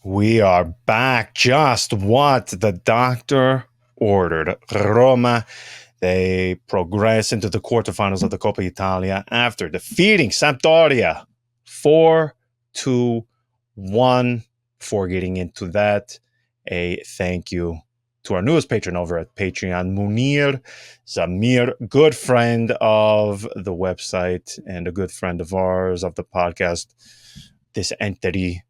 We are back. Just what the doctor ordered. Roma, they progress into the quarterfinals of the Coppa Italia after defeating Sampdoria 4-1. Before getting into that, a thank you to our newest patron over at Patreon, Munir Zamir, good friend of the website and a good friend of ours of the podcast, this entity.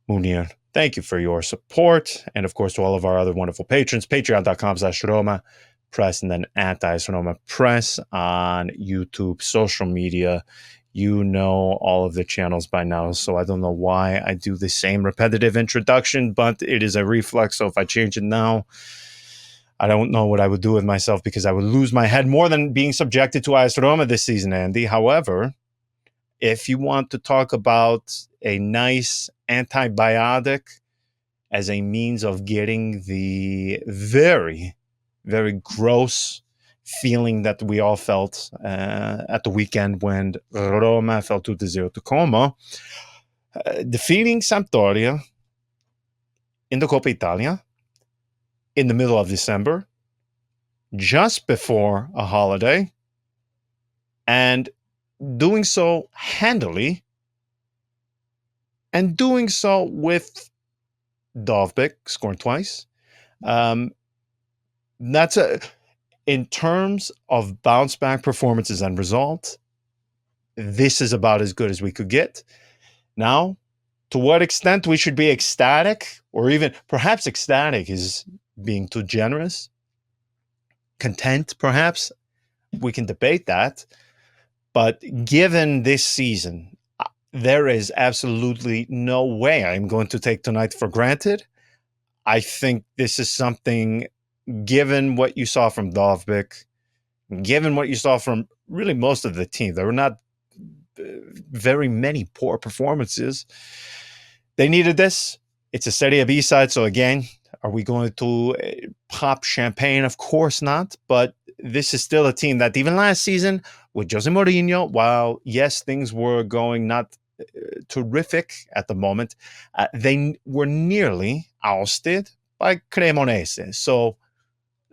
Munir, thank you for your support. And of course, to all of our other wonderful patrons, patreon.com/RomaPress and then @RomaPress on YouTube, social media. You know all of the channels by now, so I don't know why I do the same repetitive introduction, but it is a reflex. So if I change it now, I don't know what I would do with myself because I would lose my head more than being subjected to AS Roma this season, Andy. However, if you want to talk about a nice antibiotic as a means of getting the very, very gross feeling that we all felt at the weekend when Roma fell 2-0 to Como, defeating Sampdoria in the Coppa Italia in the middle of December, just before a holiday, and doing so handily, and doing so with Dovbyk scoring twice. That's in terms of bounce back performances and results, this is about as good as we could get. Now, to what extent we should be ecstatic, or even perhaps ecstatic is being too generous. Content, perhaps. We can debate that. But given this season, there is absolutely no way I'm going to take tonight for granted. I think this is something, given what you saw from Dovbyk, given what you saw from really most of the team, there were not very many poor performances. They needed this. It's a Serie B side, so again, are we going to pop champagne? Of course not, but this is still a team that even last season with Jose Mourinho, while yes, things were going not terrific at the moment, they were nearly ousted by Cremonese. So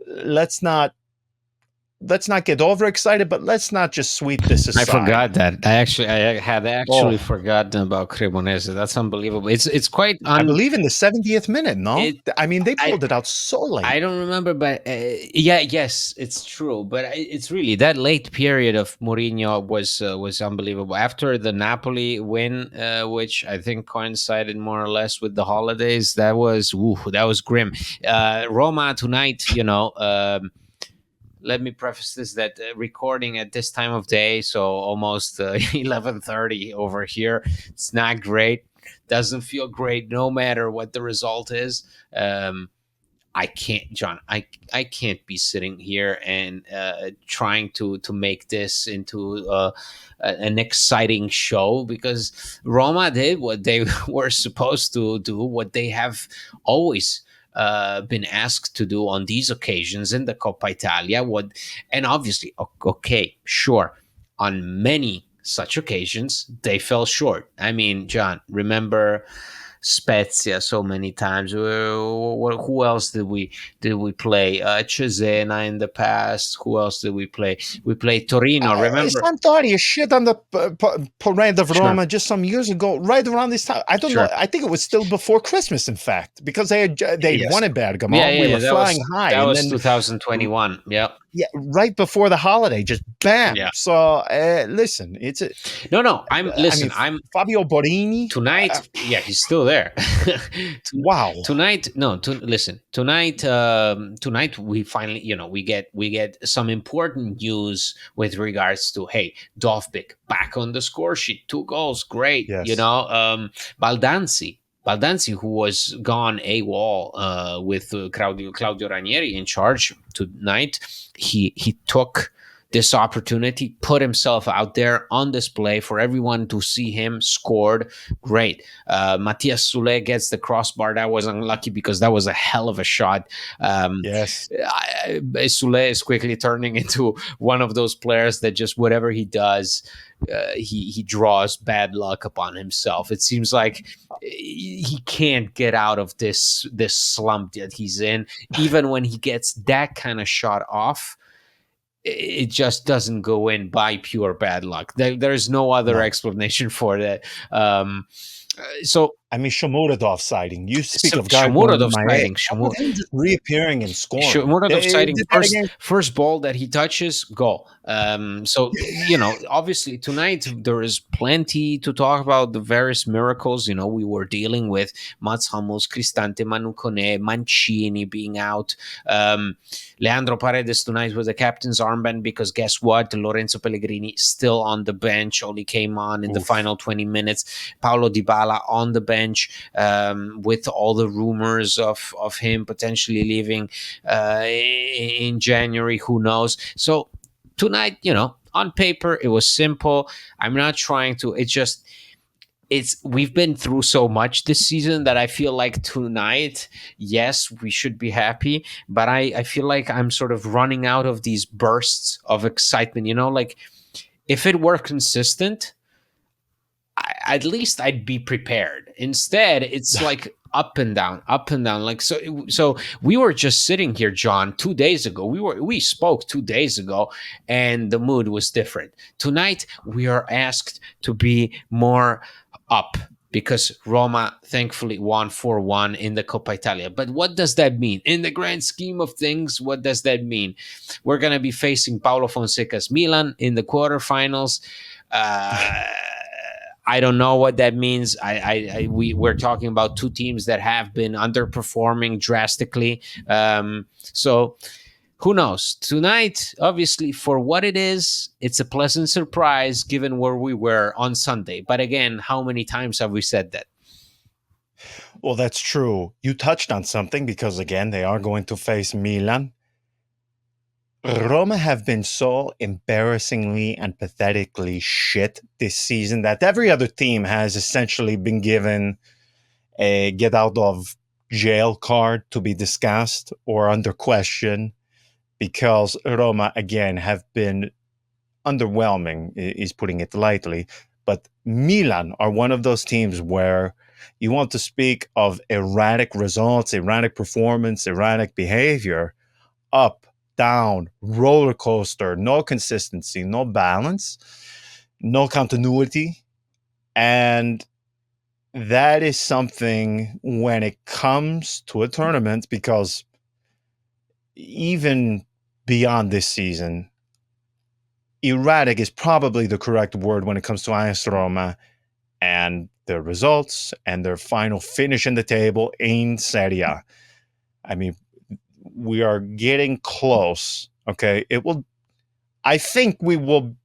let's not get overexcited, but let's not just sweep this aside. I forgot that. I had actually forgotten about Cremonese. That's unbelievable. It's quite. I believe in the 70th minute. No, I mean they pulled it out so late. I don't remember, but yes, it's true. But it's really that late period of Mourinho was unbelievable. After the Napoli win, which I think coincided more or less with the holidays, that was grim. Roma tonight, let me preface this that recording at this time of day, so almost 11:30 over here, it's not great. Doesn't feel great no matter what the result is. I can't, John. I can't be sitting here and trying to make this into an exciting show, because Roma did what they were supposed to do, what they have always been asked to do on these occasions in the Coppa Italia. And obviously, okay, sure, on many such occasions they fell short. I mean, John, remember Spezia so many times. Who else did we play? Cesena in the past. Who else did we play? We played Torino. Remember? Sampdoria shit on the parade of Roma just some years ago, right around this time. I don't know. I think it was still before Christmas, in fact, because they won at Bergamo. We were flying high. That was 2021. Yeah. Yeah, right before the holiday, just bam. Yeah. So listen, it's a no. I'm Fabio Borini tonight. Yeah, he's still there. Wow. Tonight, listen. Tonight, we finally, we get some important news with regards to Dovbyk back on the score sheet, 2 goals, great. Yes. Baldanzi, who was gone AWOL with Claudio Ranieri in charge tonight, he took this opportunity, put himself out there on display for everyone to see him, scored. Great. Matthias Sule gets the crossbar. That was unlucky because that was a hell of a shot. Yes. Sule is quickly turning into one of those players that just whatever he does, he draws bad luck upon himself. It seems like he can't get out of this slump that he's in. Even when he gets that kind of shot off, it just doesn't go in by pure bad luck. There's no other No. explanation for that. So I mean, Shomurodov sighting. You speak of guys going Shomurodov MIA. sighting. How about him just reappearing and scoring? Muradov They sighting did that first again. first ball that he touches, goal. So obviously tonight there is plenty to talk about the various miracles. We were dealing with Mats Hummels, Cristante, Manu Kone, Mancini being out. Leandro Paredes tonight with the captain's armband because guess what? Lorenzo Pellegrini still on the bench. Only came on in the Oof. final 20 minutes. Paulo Dybala on the bench with all the rumors of him potentially leaving in January. Who knows? So tonight, on paper, it was simple. I'm not trying to. We've been through so much this season that I feel like tonight, yes, we should be happy, but I feel like I'm sort of running out of these bursts of excitement. Like if it were consistent, at least I'd be prepared. Instead, it's like up and down, up and down. Like so we were just sitting here, John, 2 days ago. We spoke 2 days ago, and the mood was different. Tonight, we are asked to be more up because Roma thankfully won 4-1 in the Coppa Italia. But what does that mean? In the grand scheme of things, what does that mean? We're going to be facing Paulo Fonseca's Milan in the quarterfinals. I don't know what that means. We're talking about two teams that have been underperforming drastically. So who knows? Tonight, obviously, for what it is, it's a pleasant surprise given where we were on Sunday. But again, how many times have we said that? Well, that's true. You touched on something because, again, they are going to face Milan. Roma have been so embarrassingly and pathetically shit this season that every other team has essentially been given a get out of jail card to be discussed or under question because Roma, again, have been underwhelming, is putting it lightly. But Milan are one of those teams where you want to speak of erratic results, erratic performance, erratic behavior, up, down, roller coaster, no consistency, no balance, no continuity. And that is something when it comes to a tournament, because even beyond this season, erratic is probably the correct word when it comes to AS Roma and their results and their final finish in the table in Serie A. I mean, we are getting close. Okay, I think we will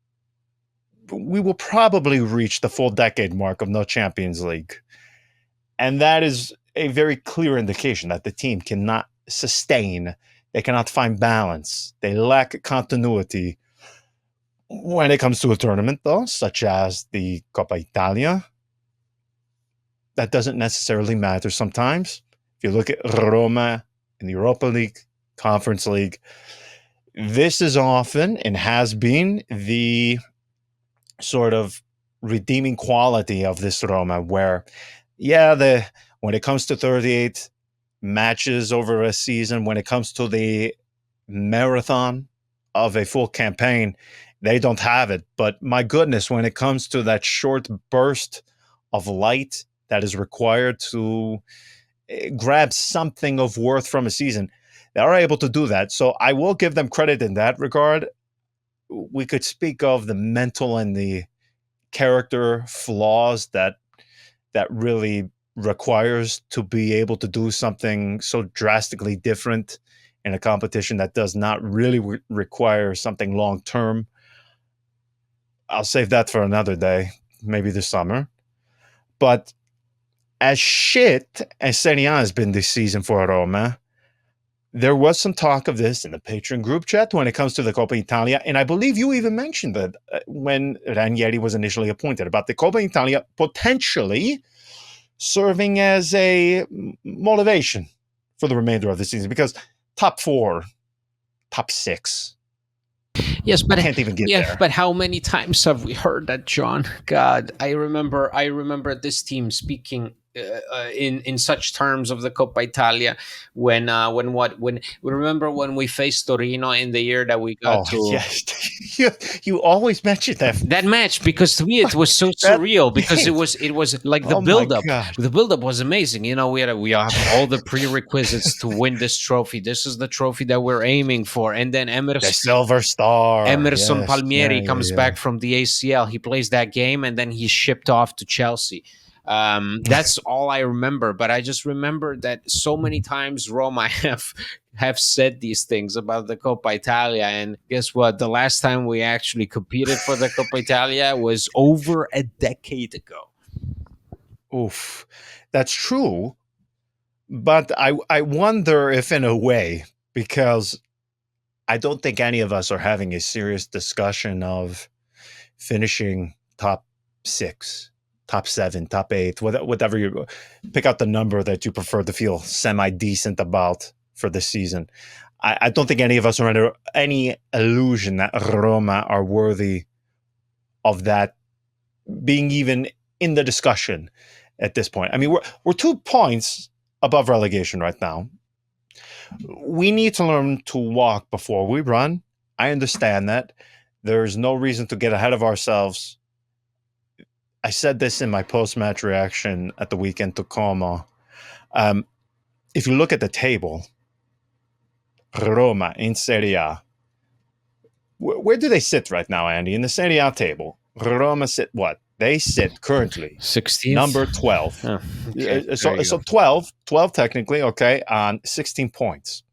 probably reach the full decade mark of no Champions League, and that is a very clear indication that the team cannot sustain. They cannot find balance. They lack continuity when it comes to a tournament, though, such as the Coppa Italia. That doesn't necessarily matter sometimes. If you look at Roma in the Europa League, Conference League, this is often and has been the sort of redeeming quality of this Roma, where, when it comes to 38 matches over a season, when it comes to the marathon of a full campaign, they don't have it. But my goodness, when it comes to that short burst of light that is required to grab something of worth from a season, they are able to do that. So I will give them credit in that regard. We could speak of the mental and the character flaws that really requires to be able to do something so drastically different in a competition that does not really require something long term. I'll save that for another day, maybe this summer. But as shit as Serie A has been this season for Roma, there was some talk of this in the Patreon group chat when it comes to the Coppa Italia, and I believe you even mentioned that when Ranieri was initially appointed, about the Coppa Italia potentially serving as a motivation for the remainder of the season, because top 4, top 6, Yes, but can't even get yeah, there. but how many times have we heard that, John? God, I remember this team speaking in such terms of the Coppa Italia when remember when we faced Torino in the year that we got Oh to yes, you always mention that that match, because to me it was so that surreal, because game. it was like Oh my gosh, the build up was amazing. We have all the prerequisites to win this trophy. This is the trophy that we're aiming for. And then the Silver Star. Emerson Yes, yeah, Palmieri yeah, comes yeah. back from the ACL. He plays that game, and then he's shipped off to Chelsea. That's all I remember. But I just remember that so many times Roma have said these things about the Coppa Italia. And guess what? The last time we actually competed for the Coppa Italia was over a decade ago. Oof, that's true. But I wonder if, in a way, because I don't think any of us are having a serious discussion of finishing top 6, top 7, top 8, whatever you pick out the number that you prefer to feel semi decent about for this season. I don't think any of us are under any illusion that Roma are worthy of that being even in the discussion at this point. I mean, we're 2 points above relegation right now. We need to learn to walk before we run. I understand that. There's no reason to get ahead of ourselves. I said this in my post-match reaction at the weekend to Como. If you look at the table, Roma in Serie A, where do they sit right now, Andy? In the Serie A table, Roma sit what? They sit currently 16th. number 12. Oh, okay, there you So go. 12 technically, okay, on 16 points.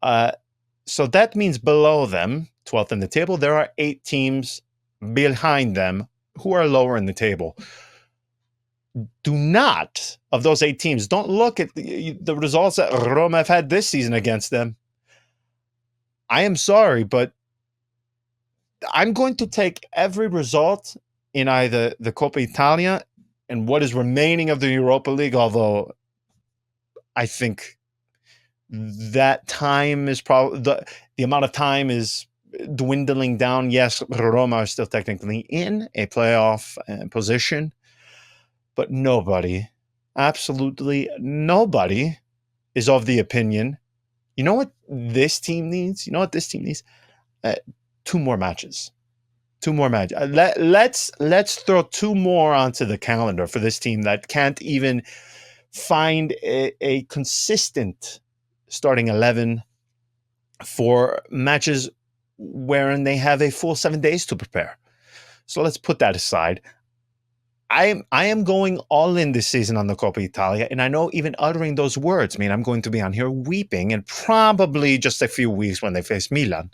So that means below them, 12th in the table, there are 8 teams behind them who are lower in the table. Do not, of those 8 teams, don't look at the results that Roma have had this season against them. I am sorry, but I'm going to take every result in either the Coppa Italia and what is remaining of the Europa League, although I think that time is probably the amount of time is dwindling down. Yes, Roma are still technically in a playoff position, but nobody, absolutely nobody, is of the opinion. You know what this team needs? You know what this team needs? 2 more matches. 2 more matches. Let's throw 2 more onto the calendar for this team that can't even find a consistent starting 11 for matches wherein they have a full 7 days to prepare. So let's put that aside. I am going all in this season on the Coppa Italia, and I know even uttering those words mean I'm going to be on here weeping in probably just a few weeks when they face Milan.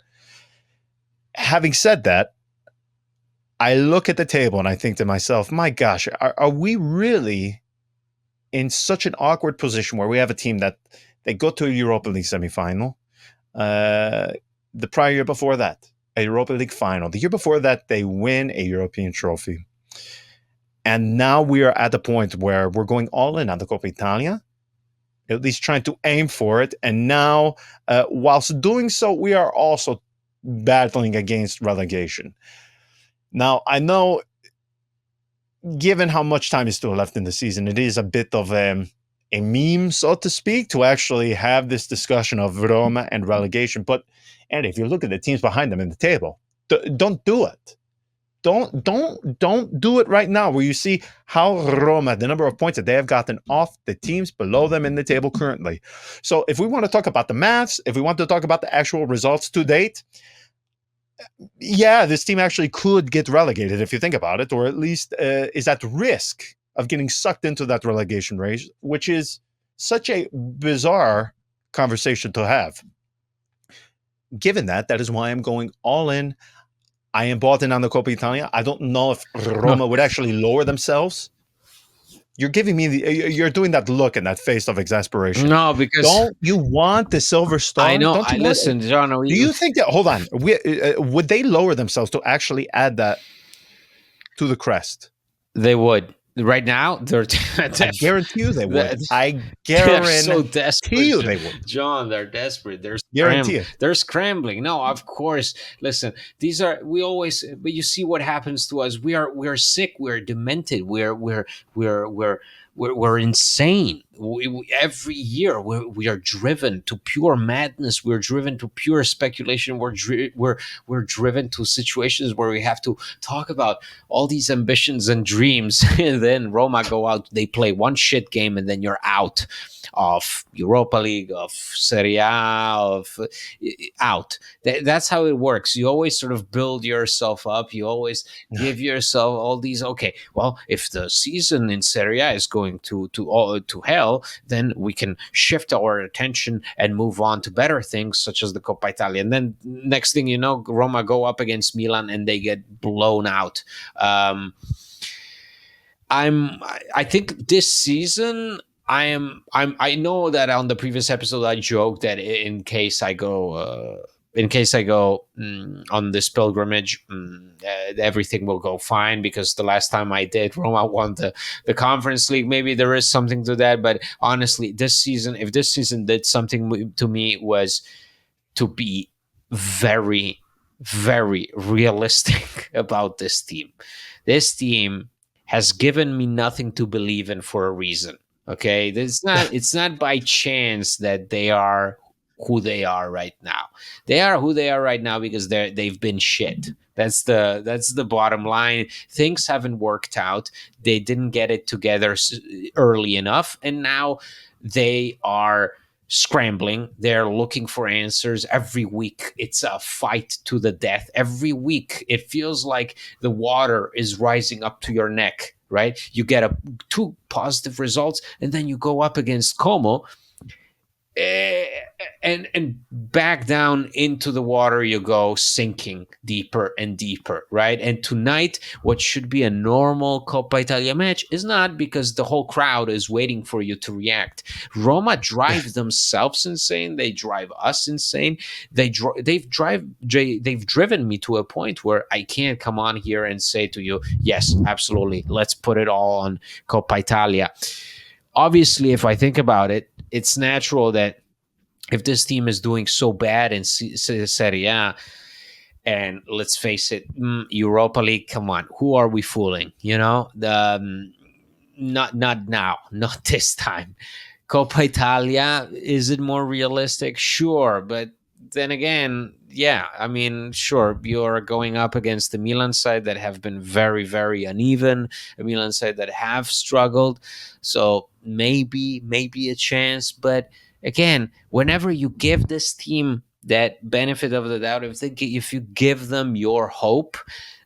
Having said that, I look at the table and I think to myself, my gosh, are we really in such an awkward position where we have a team that they go to a Europa League semifinal? The prior year before that, a Europa League final. The year before that, they win a European trophy. And now we are at the point where we're going all in on the Coppa Italia, at least trying to aim for it. And now, whilst doing so, we are also battling against relegation. Now, I know, given how much time is still left in the season, it is a bit of a meme, so to speak, to actually have this discussion of Roma and relegation. But, and if you look at the teams behind them in the table, don't do it. Don't do it right now, where you see how Roma, the number of points that they have gotten off the teams below them in the table currently. So if we want to talk about the maths, if we want to talk about the actual results to date, yeah, this team actually could get relegated if you think about it, or at least is at risk of getting sucked into that relegation race, which is such a bizarre conversation to have. Given that, that is why I'm going all in. I am bought in on the Coppa Italia. I don't know if No, Roma would actually lower themselves You're giving me you're doing that look and that face of exasperation. No, because Don't you want the silver I star? know. Don't I you want listen, John. do you think that hold on, would they lower themselves to actually add that to the crest? They would. Right now, they're I guarantee you they would. they're I they're so guarantee desperate, you they would. John. They're desperate. Guarantee it. They're scrambling. No, of course. Listen, these are we always. But you see what happens to us. We are sick. We're demented. We're we're insane. Every year we are driven to pure madness. We're driven to pure speculation. We're driven to situations where we have to talk about all these ambitions and dreams. And then Roma go out, they play one shit game, and then you're out of Europa League, of Serie A, of out. That's how it works. You always sort of build yourself up. You always give yourself all these. Okay, well, if the season in Serie A is going to hell, then we can shift our attention and move on to better things, such as the Coppa Italia. And then next thing you know, Roma go up against Milan and they get blown out. I think this season I know that on the previous episode I joked that in case I go on this pilgrimage, everything will go fine, because the last time I did, Roma won the Conference League. Maybe there is something to that, but honestly, this season, if this season did something to me, was to be very, very realistic about this team. This team has given me nothing to believe in for a reason. Okay, it's not by chance that they are who they are right now. They are who they are right now because they've been shit. That's the bottom line. Things haven't worked out. They didn't get it together early enough, and now they are scrambling. They're looking for answers every week. It's a fight to the death every week. It feels like the water is rising up to your neck, right? You get two positive results, and then you go up against Como, eh, and back down into the water you go, sinking deeper and deeper, right? And tonight, what should be a normal Coppa Italia match is not, because the whole crowd is waiting for you to react. Roma drive themselves insane. They drive us insane. They've driven me to a point where I can't come on here and say to you, yes, absolutely, let's put it all on Coppa Italia. Obviously, if I think about it, it's natural that if this team is doing so bad in Serie A, and let's face it, Europa League, come on, who are we fooling? You know, not now, not this time. Coppa Italia, is it more realistic? Sure, but then again, yeah, I mean, sure, you're going up against the Milan side that have been very, very uneven, a Milan side that have struggled. So maybe a chance, but again, whenever you give this team that benefit of the doubt, if you give them your hope,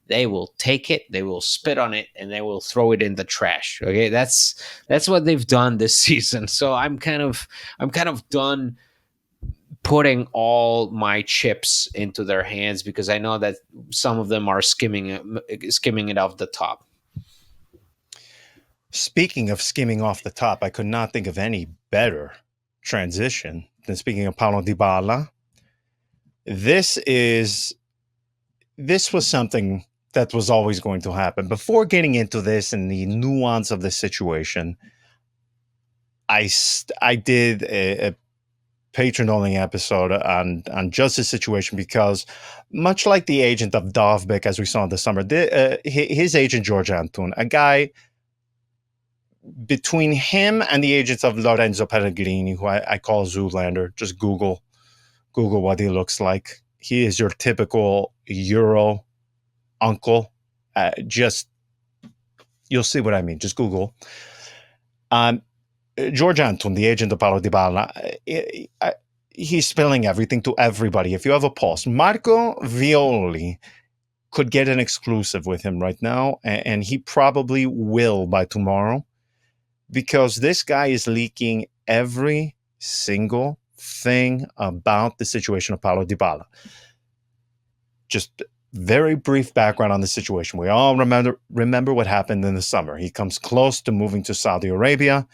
they will take it, they will spit on it, and they will throw it in the trash. Okay, that's what they've done this season. So I'm kind of done putting all my chips into their hands, because I know that some of them are skimming it off the top. Speaking of skimming off the top, I could not think of any better transition than speaking of Paulo Dybala. This was something that was always going to happen. Before getting into this and the nuance of the situation, I did a patron-only episode on just this situation, because much like the agent of Dovbek, as we saw in the summer, his agent George Antun, a guy between him and the agents of Lorenzo Pellegrini, who I call Zoolander. Just Google what he looks like. He is your typical Euro uncle. Just you'll see what I mean. Just Google. George Antun, the agent of Paulo Dybala, he's spilling everything to everybody. If you have a pulse, Marco Violi could get an exclusive with him right now, and he probably will by tomorrow, because this guy is leaking every single thing about the situation of Paulo Dybala. Just Very brief background on the situation. We all remember what happened in the summer. He comes close to moving to Saudi Arabia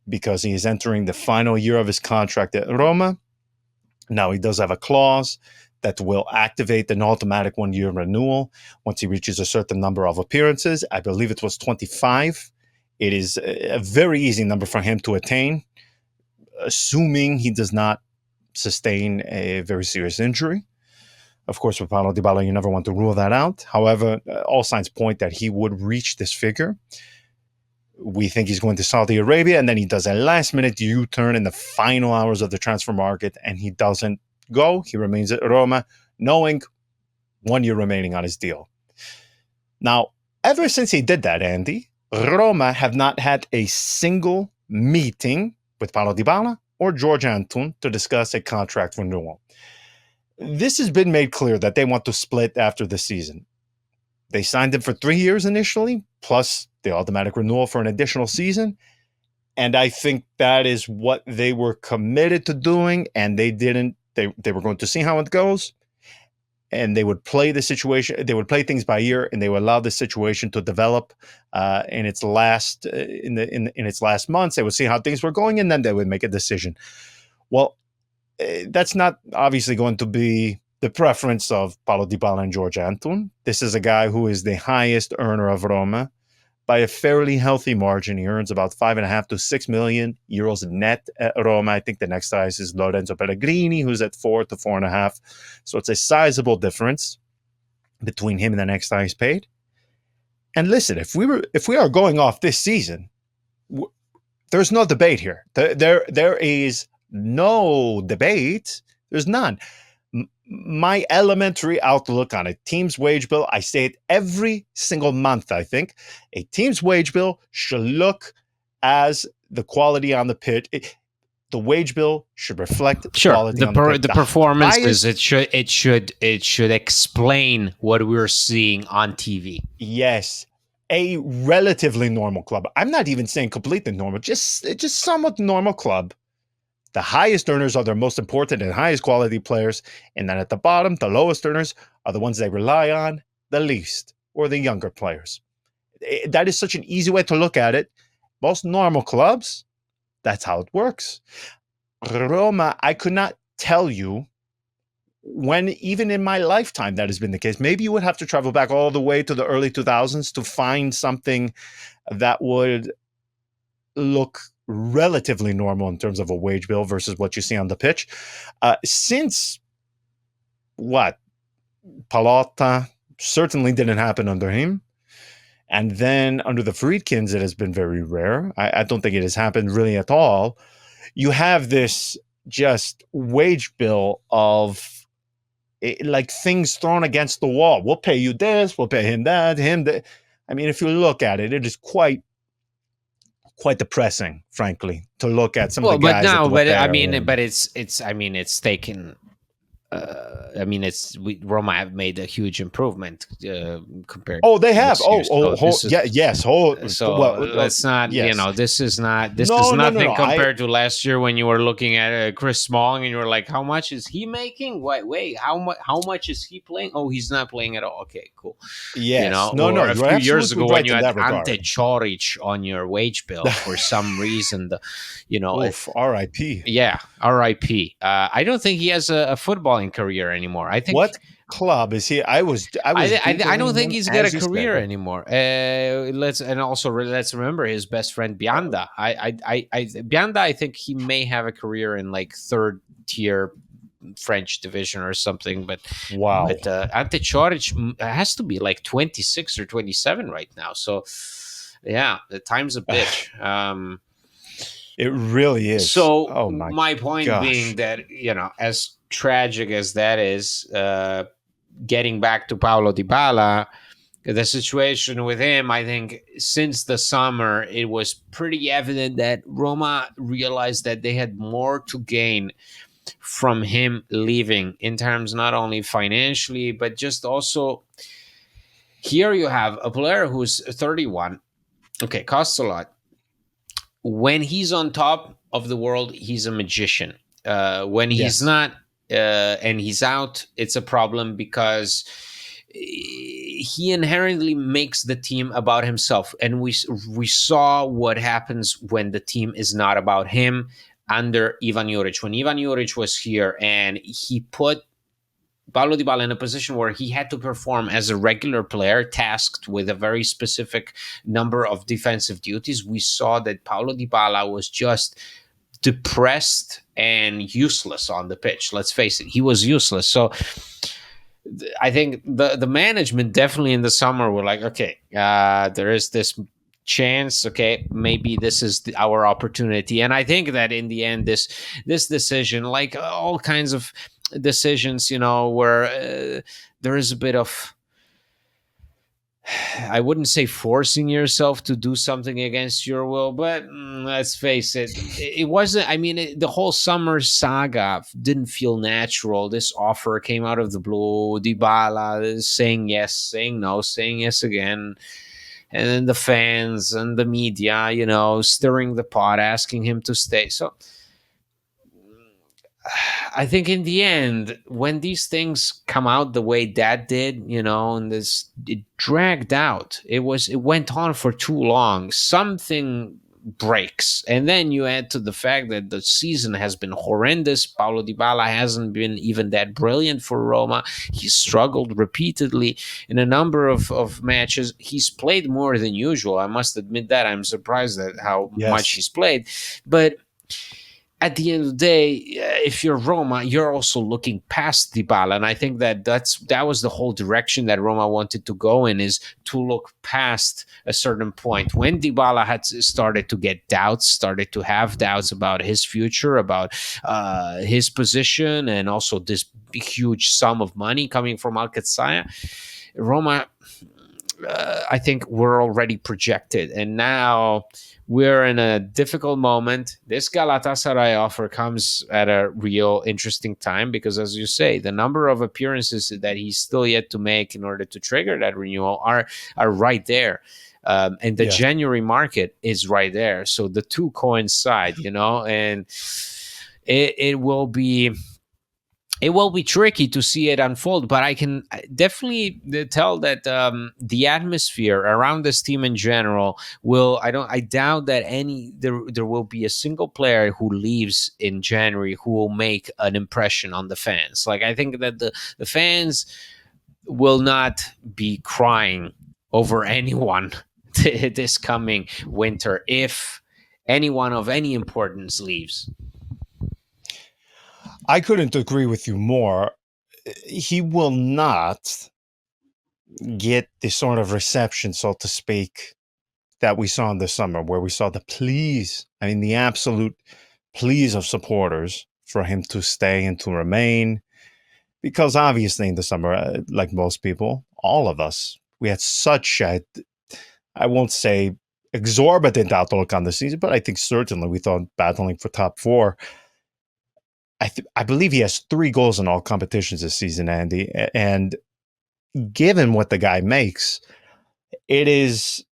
because he is entering the final year of his contract at Roma. Now, he does have a clause that will activate an automatic 1-year renewal once he reaches a certain number of appearances. I believe it was 25. It is a very easy number for him to attain, assuming he does not sustain a very serious injury. Of course, with Paulo Dybala, you never want to rule that out. However, all signs point that he would reach this figure. We think he's going to Saudi Arabia, and then he does a last-minute U-turn in the final hours of the transfer market, and he doesn't go. He remains at Roma, knowing 1 year remaining on his deal. Now, ever since he did that, Andy, Roma have not had a single meeting with Paulo Dybala or George Antun to discuss a contract renewal. This has been made clear that they want to split after the season. They signed him for 3 years initially, plus the automatic renewal for an additional season. And I think that is what they were committed to doing, and they didn't. They were going to see how it goes, and they would play the situation. They would play things by ear, and they would allow the situation to develop in its last months. They would see how things were going, and then they would make a decision. Well, that's not obviously going to be the preference of Paulo Dybala and George Antun. This is a guy who is the highest earner of Roma by a fairly healthy margin. He earns about 5.5 to 6 million euros net at Roma. I think the next highest is Lorenzo Pellegrini, who's at 4 to 4.5. So it's a sizable difference between him and the next highest paid. And listen, if we are going off this season, there's no debate here. There is no debate. There's none. My elementary outlook on a team's wage bill, I say it every single month, I think, a team's wage bill should look as the quality on the pitch. The wage bill should reflect quality on the pitch. The performances, it should explain what we're seeing on TV. Yes. A relatively normal club. I'm not even saying completely normal, just somewhat normal club. The highest earners are their most important and highest quality players. And then at the bottom, the lowest earners are the ones they rely on the least, or the younger players. That is such an easy way to look at it. Most normal clubs, that's how it works. Roma, I could not tell you when, even in my lifetime, that has been the case. Maybe you would have to travel back all the way to the early 2000s to find something that would look relatively normal in terms of a wage bill versus what you see on the pitch. Since Pallotta certainly didn't happen under him. And then under the Friedkins, it has been very rare. I don't think it has happened really at all. You have this just wage bill of like things thrown against the wall. We'll pay you this, we'll pay him that, him that. I mean, if you look at it, it is quite depressing, frankly, to look at some of the guys. It's taken. Roma have made a huge improvement compared. Oh, they have. Let's not. Yes. This is nothing compared to last year when you were looking at Chris Smalling and you were like, how much is he making? Wait, how much is he playing? Oh, he's not playing at all. Okay, cool. Yes. A few years ago when you had Ante Čorić on your wage bill for some reason, R.I.P. Yeah, R.I.P. I don't think he has a footballing career anymore. I think what club is he? I don't think he's got a career anymore. Let's remember his best friend Bianda. Bianda, I think he may have a career in like third tier French division or something. But Ante Čorić has to be like 26 or 27 right now. So yeah, the time's a bitch. It really is. So my point being that, as tragic as that is, getting back to Paulo Dybala, the situation with him, I think since the summer, it was pretty evident that Roma realized that they had more to gain from him leaving in terms not only financially, but just also here you have a player who's 31. Okay, costs a lot. When he's on top of the world, he's a magician. When he's not and he's out, it's a problem because he inherently makes the team about himself, and we saw what happens when the team is not about him under Ivan Juric. When Ivan Juric was here and he put Paulo Dybala in a position where he had to perform as a regular player, tasked with a very specific number of defensive duties, we saw that Paulo Dybala was just depressed and useless on the pitch. Let's face it, he was useless. So I think the management definitely in the summer were like, okay, there is this chance. Okay, maybe this is our opportunity. And I think that in the end, this decision, like all kinds of decisions, where there is a bit of, I wouldn't say forcing yourself to do something against your will, but let's face it, it wasn't. I mean, the whole summer saga didn't feel natural. This offer came out of the blue. Dybala saying yes, saying no, saying yes again. And then the fans and the media, stirring the pot, asking him to stay. So I think in the end, when these things come out the way that did, and it dragged out. It went on for too long. Something breaks, and then you add to the fact that the season has been horrendous. Paulo Dybala hasn't been even that brilliant for Roma. He's struggled repeatedly in a number of matches. He's played more than usual. I must admit that. I'm surprised at how much Yes. he's played, but at the end of the day, if you're Roma, you're also looking past Dybala, and I think that was the whole direction that Roma wanted to go in, is to look past a certain point. When Dybala had started to get doubts, started to have doubts about his future, about his position, and also this huge sum of money coming from Galatasaray, Roma, I think we're already projected, and now we're in a difficult moment. This Galatasaray offer comes at a real interesting time because, as you say, the number of appearances that he's still yet to make in order to trigger that renewal are right there. And the Yes. January market is right there. So the two coincide, and it will be tricky to see it unfold, but I can definitely tell that the atmosphere around this team in general I doubt that there will be a single player who leaves in January who will make an impression on the fans. Like, I think that the fans will not be crying over anyone this coming winter if anyone of any importance leaves. I couldn't agree with you more. He will not get the sort of reception, so to speak, that we saw in the summer, where we saw the pleas, I mean, the absolute pleas of supporters for him to stay and to remain. Because obviously in the summer, like most people, all of us, we had such a, I won't say exorbitant outlook on the season, but I think certainly we thought battling for top four. I believe he has 3 goals in all competitions this season, Andy. And given what the guy makes, it is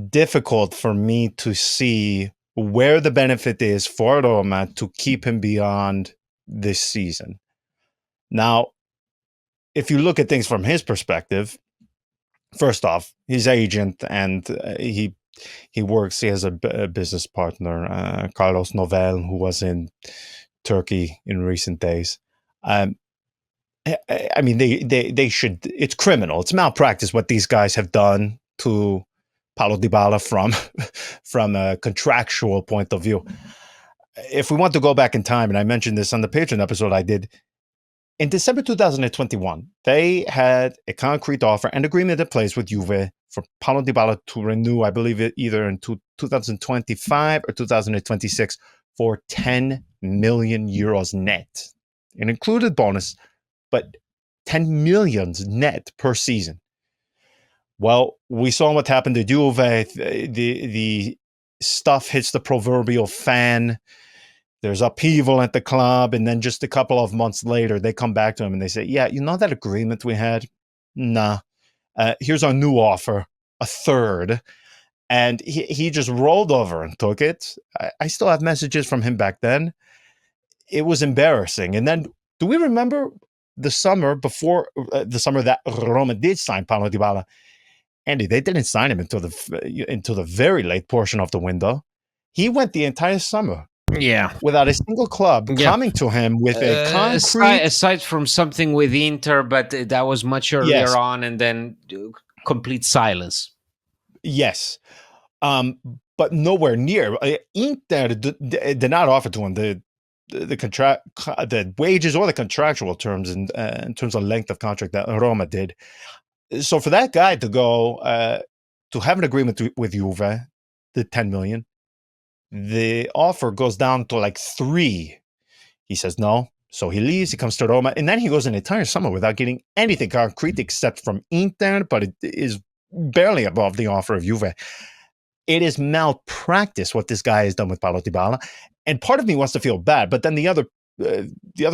difficult for me to see where the benefit is for Roma to keep him beyond this season. Now, if you look at things from his perspective, first off, his agent and he has a business partner, Carlos Novel, who was in Turkey in recent days. I mean, they should. It's criminal. It's malpractice what these guys have done to Paulo Dybala from a contractual point of view. If we want to go back in time, and I mentioned this on the Patreon episode I did, in December 2021, they had a concrete offer and agreement in place with Juve for Paulo Dybala to renew, I believe, either in 2025 or 2026 for 10 million euros net. It included bonus, but 10 millions net per season. Well, we saw what happened to Juve. The stuff hits the proverbial fan. There's upheaval at the club, and then just a couple of months later, they come back to him and they say, yeah, you know that agreement we had? Nah. Here's our new offer, a third. And he just rolled over and took it. I still have messages from him back then. It was embarrassing. And then, do we remember the summer before the summer that Roma did sign Paulo Dybala, Andy, they didn't sign him until the very late portion of the window. He went the entire summer Yeah. without a single club Yeah. coming to him with a concrete. Aside from something with Inter, but that was much earlier Yes, on, and then complete silence. yes, um, but nowhere near. Inter did not offer to him the wages or the contractual terms in terms of length of contract that Roma did. So for that guy to go to have an agreement with Juve, the 10 million, the offer goes down to like 3. He says no. So he leaves, he comes to Roma, and then he goes an entire summer without getting anything concrete except from Inter, but it is barely above the offer of Juve. It is malpractice what this guy has done with Paulo Dybala. And part of me wants to feel bad, but then the other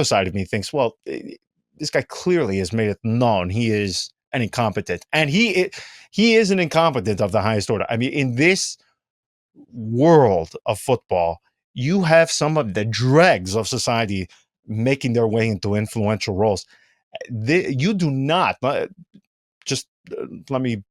side of me thinks, well, this guy clearly has made it known he is an incompetent. And he is an incompetent of the highest order. I mean, in this world of football, you have some of the dregs of society making their way into influential roles. You do not, just let me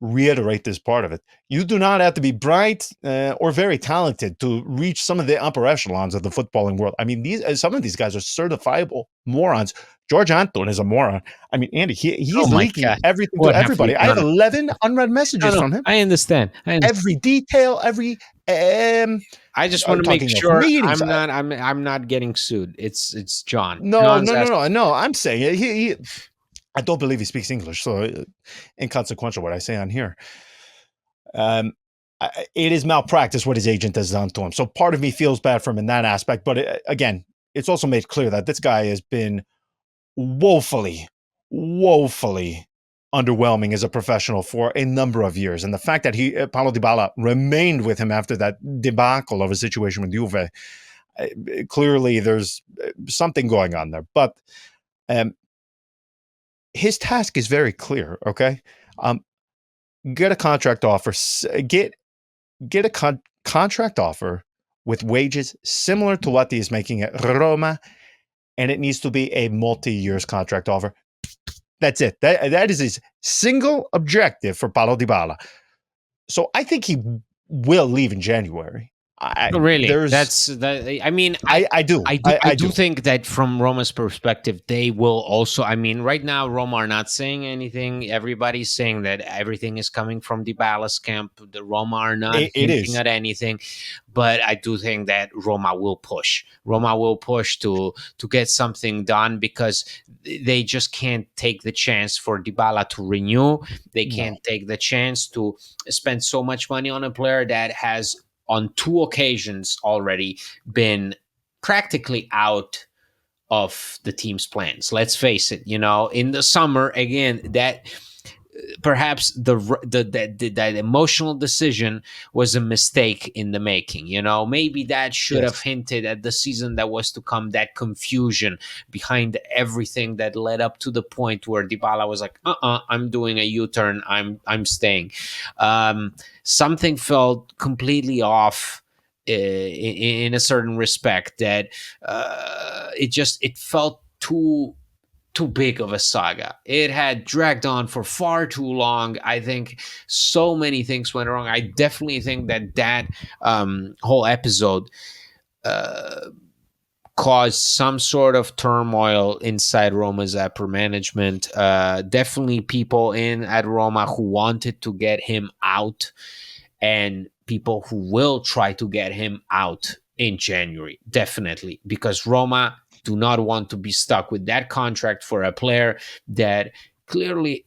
reiterate this part of it. You do not have to be bright or very talented to reach some of the upper echelons of the footballing world. I mean, some of these guys are certifiable morons. George Anton is a moron. I mean, Andy, Oh he's my leaking God. everything to What have we everybody. I have done? 11 unread No, messages no, from him. I understand. Every detail, every I just want to make talking of sure meetings. I'm not getting sued. It's John. No, John's no, no, asking. no, no. I'm saying I don't believe he speaks English, so inconsequential what I say on here. It is malpractice what his agent has done to him. So part of me feels bad for him in that aspect. But again, it's also made clear that this guy has been woefully, woefully underwhelming as a professional for a number of years. And the fact that Paulo Dybala remained with him after that debacle of a situation with Juve, clearly there's something going on there. But his task is very clear, okay? Get a contract offer, get a contract offer with wages similar to what he's making at Roma, and it needs to be a multi-years contract offer. That's it. That is his single objective for Paulo Dybala. So I think he will leave in January. Oh, really? There's That's that. I mean, I do. I I do do. think that from Roma's perspective, they will also. I mean, right now Roma are not saying anything. Everybody's saying that everything is coming from Dybala's camp. The Roma are not It hinting is. at anything, but I do think that Roma will push. Roma will push to get something done because they just can't take the chance for Dybala to renew. They No. can't take the chance to spend so much money on a player that has on 2 occasions already been practically out of the team's plans. Let's face it, in the summer again, that perhaps that emotional decision was a mistake in the making. Maybe that should have Yes. hinted at the season that was to come, that confusion behind everything that led up to the point where Dybala was like, I'm doing a U-turn, I'm staying. Something felt completely off in a certain respect, that it felt too big of a saga. It had dragged on for far too long. I think so many things went wrong. I definitely think that whole episode caused some sort of turmoil inside Roma's upper management. Definitely people at Roma who wanted to get him out, and people who will try to get him out in January, definitely, because Roma do not want to be stuck with that contract for a player that clearly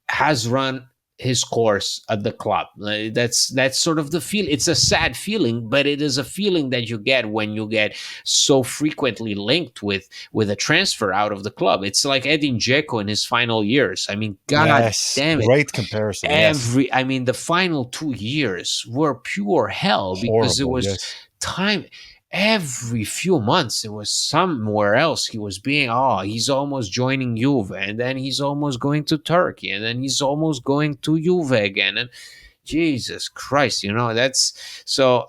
has run his course at the club. That's sort of the feel. It's a sad feeling, but it is a feeling that you get when you get so frequently linked with a transfer out of the club. It's like Edin Dzeko in his final years. I mean, God Yes. damn it. Great comparison. Yes. The final 2 years were pure hell, because it Horrible. was Yes. time. Every few months, it was somewhere else. He was he's almost joining Juve, and then he's almost going to Turkey, and then he's almost going to Juve again. And Jesus Christ, that's so.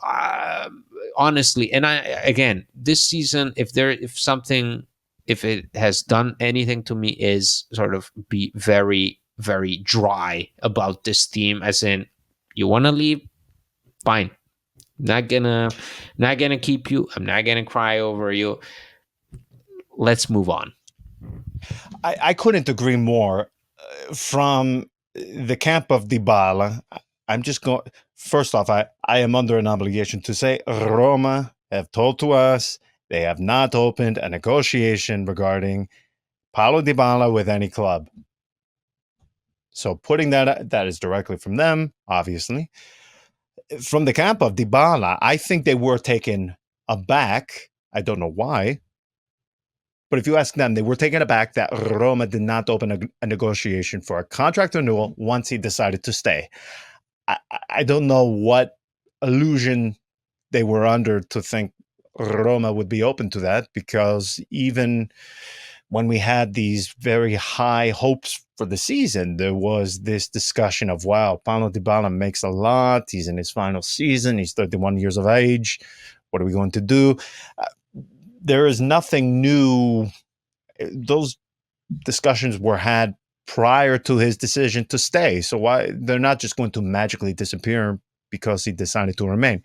Honestly, and I again, this season, if something if it has done anything to me, is sort of be very, very dry about this team. As in, you want to leave, fine. Not gonna keep you. I'm not gonna cry over you. Let's move on. I couldn't agree more. From the camp of Dybala, I'm just going. First off, I am under an obligation to say Roma have told to us they have not opened a negotiation regarding Paulo Dybala with any club. So putting that is directly from them, obviously. From the camp of Dybala, I think they were taken aback. I don't know why. But if you ask them, they were taken aback that Roma did not open a negotiation for a contract renewal once he decided to stay. I don't know what illusion they were under to think Roma would be open to that, because even when we had these very high hopes for the season, there was this discussion of, wow, Paulo Dybala makes a lot. He's in his final season. He's 31 years of age. What are we going to do? There is nothing new. Those discussions were had prior to his decision to stay. So why they're not just going to magically disappear because he decided to remain.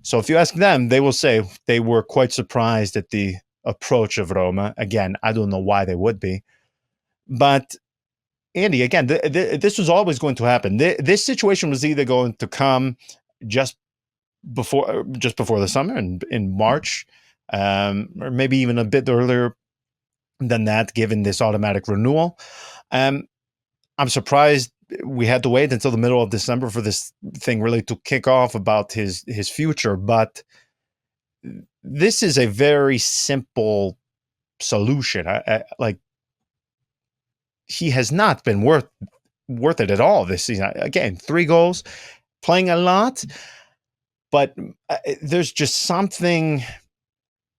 So if you ask them, they will say they were quite surprised at the approach of Roma. Again, I don't know why they would be. But Andy, again, this was always going to happen. This situation was either going to come just before the summer in March, or maybe even a bit earlier than that, given this automatic renewal. I'm surprised we had to wait until the middle of December for this thing really to kick off about his future. But this is a very simple solution. Like, he has not been worth it at all this season. Again, 3 goals, playing a lot, but there's just something.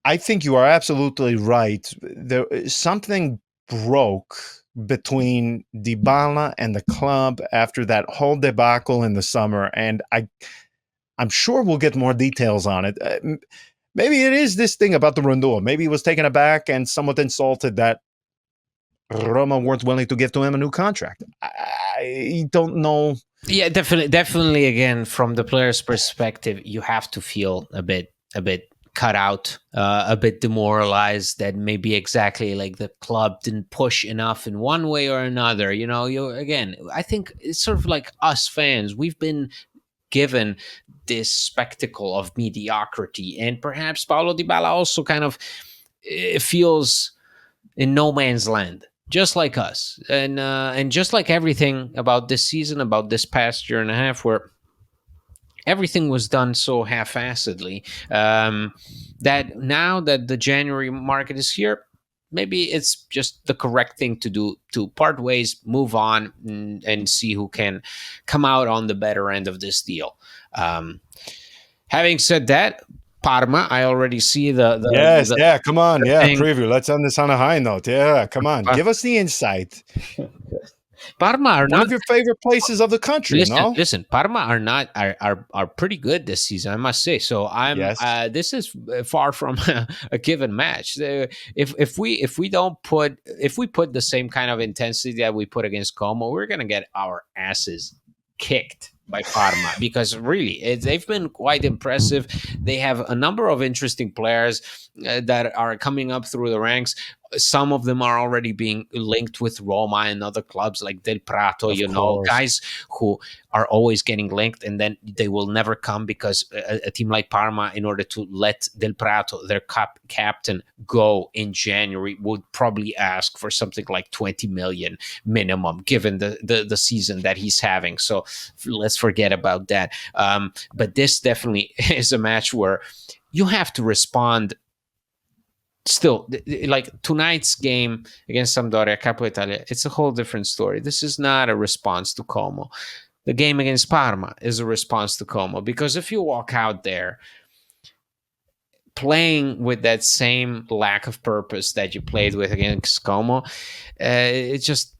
I think you are absolutely right. Something broke between Dybala and the club after that whole debacle in the summer, and I'm sure we'll get more details on it. Maybe it is this thing about the renewal. Maybe he was taken aback and somewhat insulted that Roma weren't willing to give to him a new contract. I don't know. Yeah, definitely. Again, from the player's perspective, you have to feel a bit cut out, a bit demoralized that maybe exactly like the club didn't push enough in one way or another. I think it's sort of like us fans. We've been given this spectacle of mediocrity, and perhaps Paulo Dybala also kind of feels in no man's land, just like us, and just like everything about this season, about this past year and a half, where everything was done so half-assedly, that now that the January market is here, maybe it's just the correct thing to do, to part ways, move on, and see who can come out on the better end of this deal. Having said that, Parma, I already see Yes, yeah, come on, yeah, thing. preview. Let's end this on a high note. Yeah, come on, give us the insight. Parma are One not of your favorite places of the country, no? listen. Parma are pretty good this season, I must say. So I'm Yes. this is far from a given match. If we don't put if we put the same kind of intensity that we put against Como, we're gonna get our asses kicked by Parma, because really they've been quite impressive. They have a number of interesting players that are coming up through the ranks. Some of them are already being linked with Roma and other clubs like Del Prato, Of course. guys who are always getting linked, and then they will never come because a team like Parma, in order to let Del Prato, their captain, go in January, would probably ask for something like 20 million minimum, given the season that he's having. So let's forget about that. But this definitely is a match where you have to respond. Still, like tonight's game against Sampdoria, Coppa Italia, it's a whole different story. This is not a response to Como. The game against Parma is a response to Como, because if you walk out there playing with that same lack of purpose that you played with against Como, it's just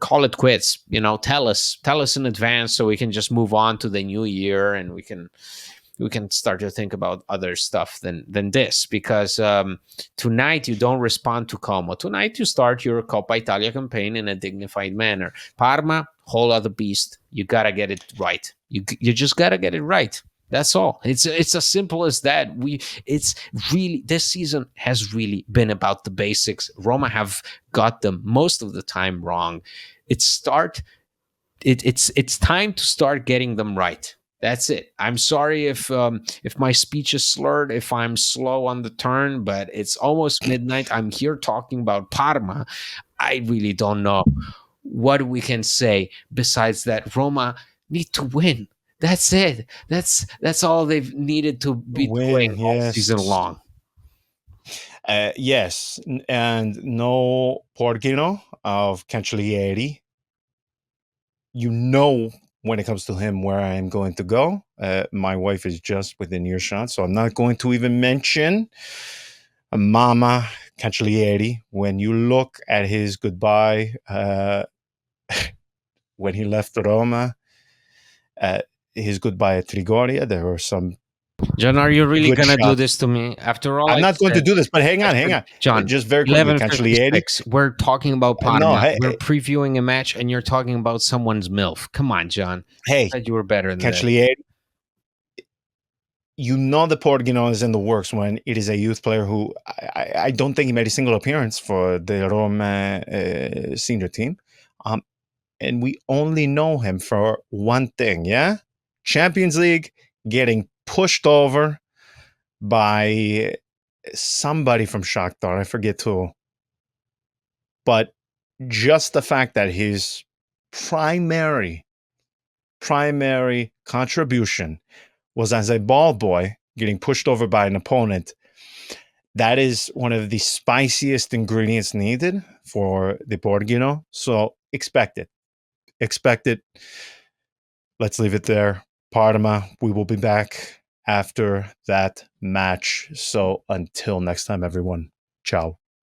call it quits. Tell us in advance so we can just move on to the new year, and we can we can start to think about other stuff than this, because tonight you don't respond to Como. Tonight you start your Coppa Italia campaign in a dignified manner. Parma, whole other beast. You gotta get it right. You just gotta get it right. That's all. It's as simple as that. It's really, this season has really been about the basics. Roma have got them most of the time wrong. It's time to start getting them right. That's it. I'm sorry if my speech is slurred, if I'm slow on the turn, but it's almost midnight. I'm here talking about Parma. I really don't know what we can say besides that Roma need to win. That's it. That's all they've needed to be doing Win, all season yes. long. Yes, and no Porgino of Cancellieri. You know, when it comes to him, where I am going to go. My wife is just within earshot, so I'm not going to even mention Mama Cancellieri. When you look at his goodbye, when he left Roma, his goodbye at Trigoria, there were some John, are you really good gonna do shots. this to me? After all I'm I not going to said, do this, but hang on, hang on. John, Just very quickly, Cancellieri. 11:56. We're talking about No, Parma. hey, We're previewing a match, and you're talking about someone's MILF. Come on, John. hey, I said you were better than this. Cancellieri. You know the Porgino is in the works when it is a youth player who I don't think he made a single appearance for the Roma senior team. And we only know him for one thing, yeah? Champions League, getting pushed over by somebody from Shakhtar. I forget who. But just the fact that his primary contribution was as a ball boy getting pushed over by an opponent, that is one of the spiciest ingredients needed for the Borghino. So expect it. Expect it. Let's leave it there. Parma, we will be back after that match. So until next time, everyone, ciao.